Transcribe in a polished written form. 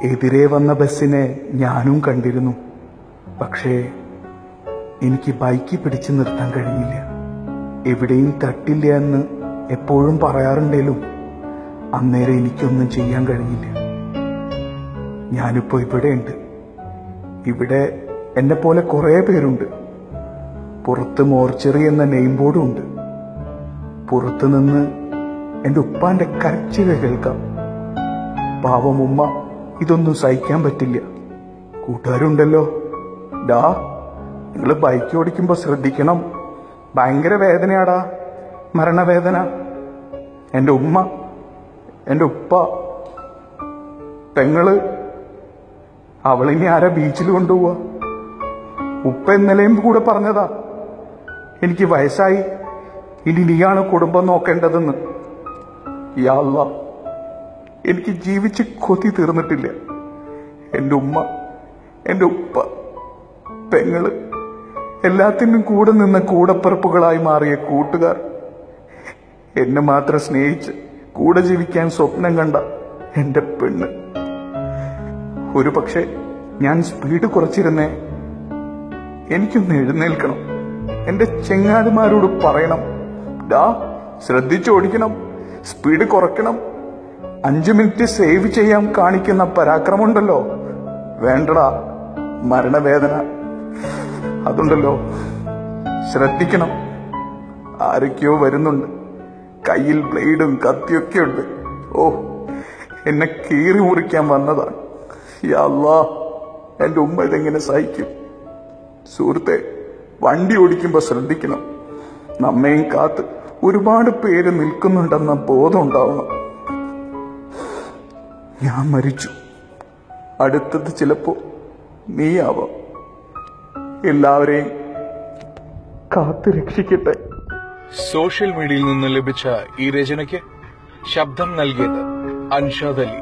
എതിരെ വന്ന ബസ്സിനെ ഞാനും കണ്ടിരുന്നു. പക്ഷേ എനിക്ക് ബൈക്ക് പിടിച്ചു നിർത്താൻ കഴിഞ്ഞില്ല. എവിടെയും തട്ടില്ല എന്ന് എപ്പോഴും പറയാറുണ്ടേലും അന്നേരം എനിക്കൊന്നും ചെയ്യാൻ കഴിഞ്ഞില്ല. ഞാനിപ്പോ ഇവിടെയുണ്ട്. ഇവിടെ എന്നെ പോലെ കുറെ പേരുണ്ട്. പുറത്ത് മോർച്ചറി എന്ന നെയിം ബോർഡും ഉണ്ട്. പുറത്തു നിന്ന് എൻ്റെ ഉപ്പാന്റെ കരച്ചിൽ കേൾക്കാം. പാവം ഉമ്മ ഇതൊന്നും സഹിക്കാൻ പറ്റില്ല. കൂട്ടുകാരുണ്ടല്ലോ, ഡാ നിങ്ങൾ ബൈക്ക് ഓടിക്കുമ്പോ ശ്രദ്ധിക്കണം, ഭയങ്കര വേദനയാടാ, മരണവേദന. എൻ്റെ ഉമ്മ, എൻ്റെ ഉപ്പ, പെങ്ങള്, അവളിനി ആരാ ബീച്ചിൽ കൊണ്ടുപോവാ? ഉപ്പ ഇന്നലെയും കൂടെ പറഞ്ഞതാ, എനിക്ക് വയസ്സായി, ഇനി നീയാണ് കുടുംബം നോക്കേണ്ടതെന്ന്. യാ അല്ലാ, എനിക്ക് ജീവിച്ച് കൊതി തീർന്നിട്ടില്ല. എൻ്റെ ഉമ്മ, എൻ്റെ ഉപ്പ, പെങ്ങള്, എല്ലാത്തിനും കൂടെ നിന്ന കൂടപ്പിറപ്പുകളായി മാറിയ കൂട്ടുകാർ, എന്നെ മാത്രം സ്നേഹിച്ച് കൂടെ ജീവിക്കാൻ സ്വപ്നം കണ്ട എൻ്റെ പെണ്ണ്. ഒരു പക്ഷെ ഞാൻ സ്പീഡ് കുറച്ചിരുന്നേ. എനിക്കൊന്ന് എഴുന്നേൽക്കണം, എന്റെ ചെങ്ങാതിമാരോട് പറയണം, ഡാ ശ്രദ്ധിച്ചോടിക്കണം, സ്പീഡ് കുറയ്ക്കണം. 5 മിനിറ്റ് സേവ് ചെയ്യാൻ കാണിക്കുന്ന പരാക്രമമുണ്ടല്ലോ, വേണ്ടടാ മരണവേദന, അതുണ്ടല്ലോ, ശ്രദ്ധിക്കണം. ആരൊക്കെയോ വരുന്നുണ്ട്, കയ്യിൽ ബ്ലേഡും കത്തിയൊക്കെ ഉണ്ട്. ഓ, എന്നെ കീറി മുറിക്കാൻ വന്നതാണ്. യാ അല്ലാ, എന്റെ ഉമ്മ ഇതെങ്ങനെ സഹിക്കും? സുഹൃത്തെ, വണ്ടി ഓടിക്കുമ്പോ ശ്രദ്ധിക്കണം. നമ്മയും കാത്ത് ഒരുപാട് പേര് നിൽക്കുന്നുണ്ടെന്ന ബോധം ഉണ്ടാവണം. ഞാൻ മരിച്ചു, അടുത്തത് ചിലപ്പോ നീയാവാം. എല്ലാവരെയും കാത്തു രക്ഷിക്കട്ടെ. സോഷ്യൽ മീഡിയയിൽ നിന്ന് ലഭിച്ച ഈ രചനയ്ക്ക് ശബ്ദം നൽകിയത് അൻഷാദ് അലി.